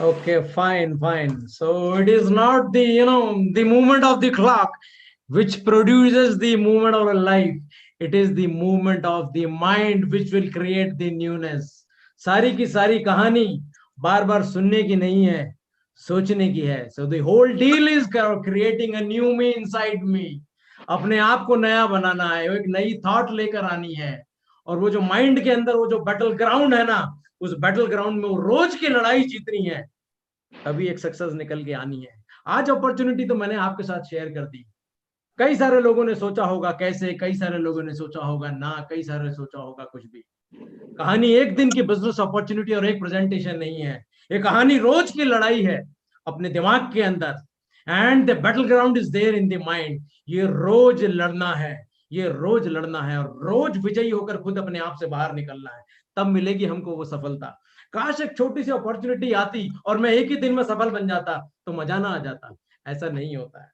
Okay, fine, fine. So it is not the movement of the clock which produces the movement of a life. It is the movement of the mind which will create the newness. सारी की सारी कहानी बार बार सुनने की नहीं है, सोचने की है. So the whole deal is creating a new me inside me. अपने आप को नया बनाना है, एक नई थॉट लेकर आनी है. और वो जो माइंड के अंदर वो जो बैटल ग्राउंड है ना, उस बैटल ग्राउंड में वो रोज की लड़ाई जीतनी है, तभी एक सक्सेस निकल के आनी है. आज अपॉर्चुनिटी तो मैंने आपके साथ शेयर कर दी. कई सारे लोगों ने सोचा होगा कैसे, कई सारे लोगों ने सोचा होगा ना, कई सारे सोचा होगा कुछ भी. कहानी एक दिन की बिजनेस अपॉर्चुनिटी और एक प्रेजेंटेशन नहीं है. ये कहानी रोज की लड़ाई है अपने दिमाग के अंदर. And the battle ground is there in the mind. ये रोज लड़ना है, ये रोज लड़ना है और रोज विजयी होकर खुद अपने आप से बाहर निकलना है. तब मिलेगी हमको वो सफलता. काश एक छोटी सी अपॉर्चुनिटी आती और मैं एक ही दिन में सफल बन जाता तो मजा ना आ जाता. ऐसा नहीं होता है.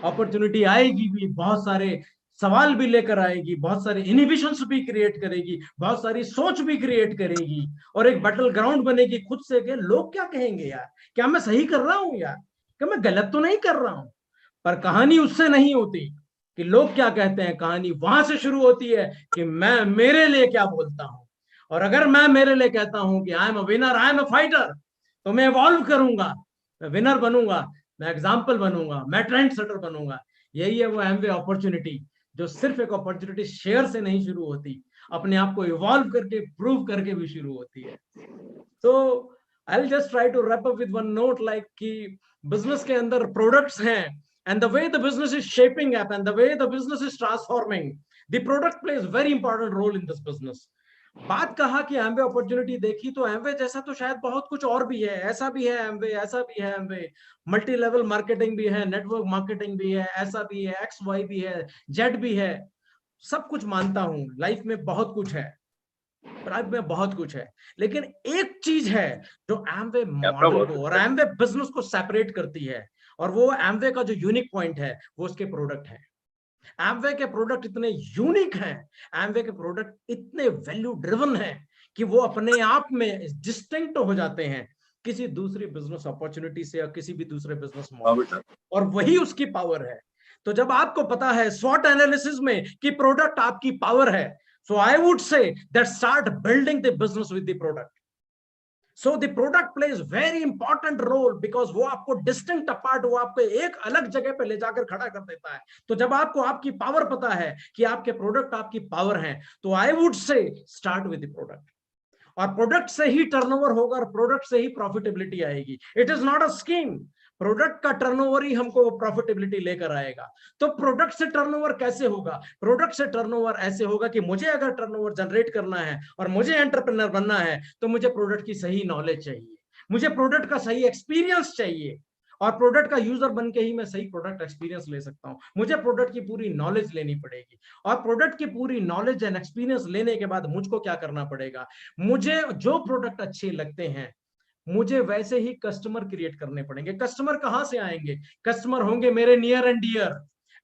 अपॉर्चुनिटी आएगी भी, बहुत सारे सवाल भी लेकर आएगी, बहुत सारे इनहिबिशंस भी क्रिएट करेगी, बहुत सारी सोच भी क्रिएट करेगी और एक बैटल ग्राउंड बनेगी खुद से कि लोग क्या कहेंगे यार, क्या मैं सही कर रहा हूं यार, क्या मैं गलत तो नहीं कर रहा हूं. पर कहानी उससे नहीं होती कि लोग क्या कहते हैं. कहानी वहां से शुरू होती है कि मैं मेरे लिए क्या बोलता हूं. और अगर मैं मेरे लिए कहता हूं कि I am a winner, I am a fighter, तो मैं इवॉल्व करूंगा, मैं विनर बनूंगा, मैं एग्जाम्पल बनूंगा, मैं ट्रेंड सेटर बनूंगा. यही है वो एमवे अपॉर्चुनिटी, जो सिर्फ एक अपॉर्चुनिटी शेयर से नहीं शुरू होती, अपने आप को इवॉल्व करके प्रूव करके भी शुरू होती है. तो I will just try to wrap up with one note like कि बिजनेस के अंदर प्रोडक्ट्स हैं, and the way the business is shaping up and the way the business is transforming, the product plays very important role in this business. बात कहा कि Amway opportunity देखी तो Amway जैसा तो शायद बहुत कुछ और भी है. ऐसा भी है एमवे, ऐसा भी है एमवे. मल्टी लेवल मार्केटिंग भी है, नेटवर्क मार्केटिंग भी है, ऐसा भी है, एक्स वाई भी है, जेड भी है. सब कुछ मानता हूं, लाइफ में बहुत कुछ है, लाइफ में बहुत कुछ है. लेकिन एक चीज है जो एमवे मॉडल को और एमवे बिजनेस को सेपरेट करती है, और वो एमवे का जो यूनिक पॉइंट है वो उसके प्रोडक्ट है. एमवे के प्रोडक्ट इतने यूनिक हैं, एमवे के प्रोडक्ट इतने वैल्यू ड्रिवन हैं कि वो अपने आप में डिस्टिंक्ट हो जाते हैं किसी दूसरी बिजनेस अपॉर्चुनिटी से या किसी भी दूसरे बिजनेस मॉडल से. और वही उसकी पावर है. तो जब आपको पता है स्वॉट एनालिसिस में कि प्रोडक्ट आपकी पावर है, so I would say that start building the business with the product. So the product plays very important role because वो आपको distinct apart, वो आपको एक अलग जगह पे ले जाकर खड़ा कर देता है. तो जब आपको आपकी पावर पता है कि आपके प्रोडक्ट आपकी पावर है, तो I would say start with the product. और प्रोडक्ट से ही टर्नओवर होगा और प्रोडक्ट से ही प्रॉफिटेबिलिटी आएगी. It is not a scheme. Product का टर्नओवर ही हमको प्रॉफिटेबिलिटी लेकर आएगा. तो प्रोडक्ट से टर्नओवर कैसे होगा? प्रोडक्ट से टर्नओवर ऐसे होगा कि मुझे अगर टर्नओवर जनरेट करना है और मुझे एंटरप्रेन्योर बनना है, तो मुझे प्रोडक्ट की सही नॉलेज चाहिए, मुझे प्रोडक्ट का सही एक्सपीरियंस चाहिए, और प्रोडक्ट का यूजर बन के ही मैं सही प्रोडक्ट एक्सपीरियंस ले सकता हूं. मुझे प्रोडक्ट की पूरी नॉलेज लेनी पड़ेगी, और प्रोडक्ट की पूरी नॉलेज एंड एक्सपीरियंस लेने के बाद मुझको क्या करना पड़ेगा? मुझे जो प्रोडक्ट अच्छे लगते हैं, मुझे वैसे ही कस्टमर क्रिएट करने पड़ेंगे. कस्टमर कहां से आएंगे? कस्टमर होंगे मेरे नियर एंड डियर.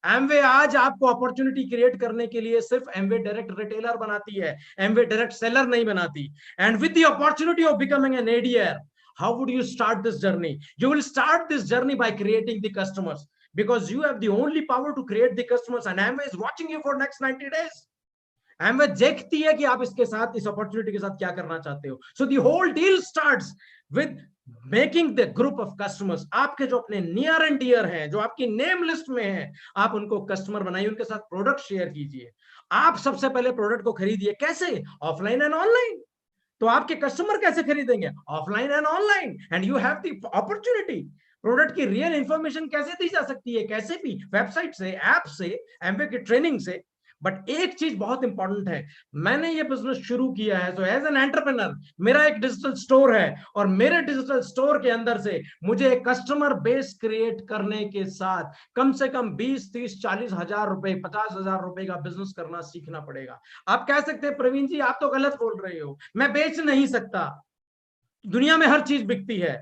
एमवे आज आपको अपॉर्चुनिटी क्रिएट करने के लिए सिर्फ एमवे डायरेक्ट रिटेलर बनाती है, एमवे डायरेक्ट सेलर नहीं बनाती. And with the opportunity of becoming an ADR, how would you start this journey? You will start this journey by creating the customers, because you have the only power to create the customers, and Amway is watching you for next 90 days. Amway देखती है कि आप इसके साथ, इस opportunity के साथ क्या करना चाहते हो. So the whole deal starts with making the group of customers. आपके जो अपने नियर एंड डियर हैं, जो आपकी नेम लिस्ट में हैं, आप उनको कस्टमर बनाइए, उनके साथ प्रोडक्ट शेयर कीजिए. आप सबसे पहले प्रोडक्ट को खरीदिए. कैसे? Offline and online. तो आपके कस्टमर कैसे खरीदेंगे? Offline and online. And you have the opportunity. Product की रियल इंफॉर्मेशन कैसे दी जा सकती है? कैसे भी, वेबसाइट से, ऐप से, एमवे की ट्रेनिंग से. बट एक चीज बहुत इंपॉर्टेंट है, मैंने ये बिजनेस शुरू किया है, तो एज एन एंटरप्रेन्योर मेरा एक डिजिटल स्टोर है, और मेरे डिजिटल स्टोर के अंदर से मुझे एक कस्टमर बेस क्रिएट करने के साथ कम से कम 20, 30, 40 हजार रुपए, 50 हजार रुपए का बिजनेस करना सीखना पड़ेगा. आप कह सकते हैं प्रवीण जी आप तो गलत बोल रहे हो, मैं बेच नहीं सकता. दुनिया में हर चीज बिकती है.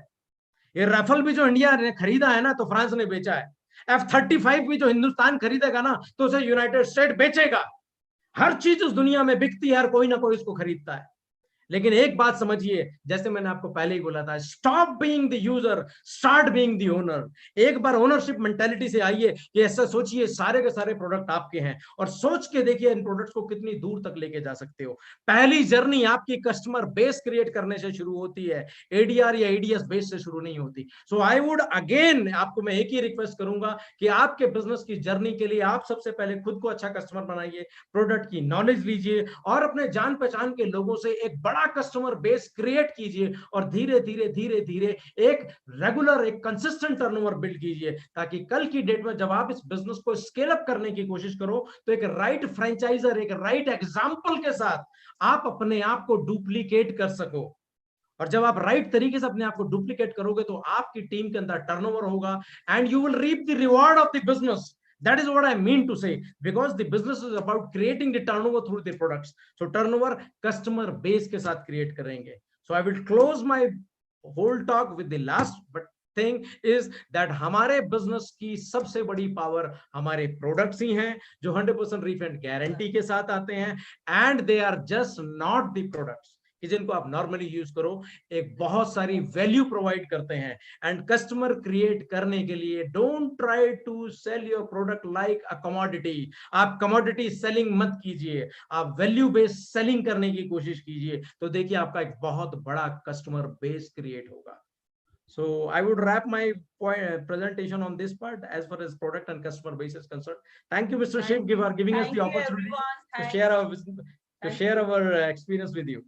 ये राफेल भी जो इंडिया ने खरीदा है ना, तो फ्रांस ने बेचा है. F-35 भी जो हिंदुस्तान खरीदेगा ना, तो उसे यूनाइटेड स्टेट बेचेगा. हर चीज उस दुनिया में बिकती है, हर कोई ना कोई उसको खरीदता है. लेकिन एक बात समझिए, जैसे मैंने आपको पहले ही बोला था, stop being the user, start being the owner. एक बार ओनरशिप मेंटेलिटी से आइए कि ऐसा सोचिए सारे के सारे प्रोडक्ट आपके हैं, और सोच के देखिए इन प्रोडक्ट्स को कितनी दूर तक लेके जा सकते हो। पहली जर्नी आपकी कस्टमर बेस क्रिएट करने से शुरू होती है, एडीआर या एडीएस बेस से शुरू नहीं होती। सो आई वुड अगेन आपको मैं एक ही रिक्वेस्ट करूंगा कि आपके बिजनेस की जर्नी के लिए आप सबसे पहले खुद को अच्छा कस्टमर बनाइए, प्रोडक्ट की नॉलेज लीजिए, और अपने जान पहचान के लोगों से एक बड़ा कस्टमर बेस क्रिएट कीजिए, और धीरे धीरे धीरे धीरे एक रेगुलर, एक कंसिस्टेंट टर्नओवर बिल्ड कीजिए, ताकि कल की डेट में जब आप इस बिजनेस को स्केल अप करने की कोशिश करो तो एक राइट फ्रेंचाइजर, एक राइट एग्जांपल के साथ आप अपने आप को डुप्लीकेट कर सको। और जब आप राइट तरीके से अपने आप को डुप्लीकेट करोगे तो आपकी टीम के अंदर टर्नओवर होगा, and you will reap the reward of the business. That is what I mean to say, because the business is about creating the turnover through the products. So turnover customer base के साथ create करेंगे. So I will close my whole talk with the last but thing is that हमारे business की सबसे बड़ी power हमारे products ही हैं, जो 100% रिफंड गारंटी के साथ आते हैं, and they are just not the products कि जिनको आप नॉर्मली यूज करो, एक बहुत सारी वैल्यू प्रोवाइड करते हैं। एंड कस्टमर क्रिएट करने के लिए don't try to sell your product like a commodity. आप कमोडिटी सेलिंग मत कीजिए, आप वैल्यू बेस्ड सेलिंग करने की कोशिश कीजिए, तो देखिए आपका एक बहुत बड़ा कस्टमर बेस क्रिएट होगा। So I would wrap my presentation on this part as far as product and customer base is concerned. Thank you, Mr. Shiv, for giving us the opportunity to share our experience with you.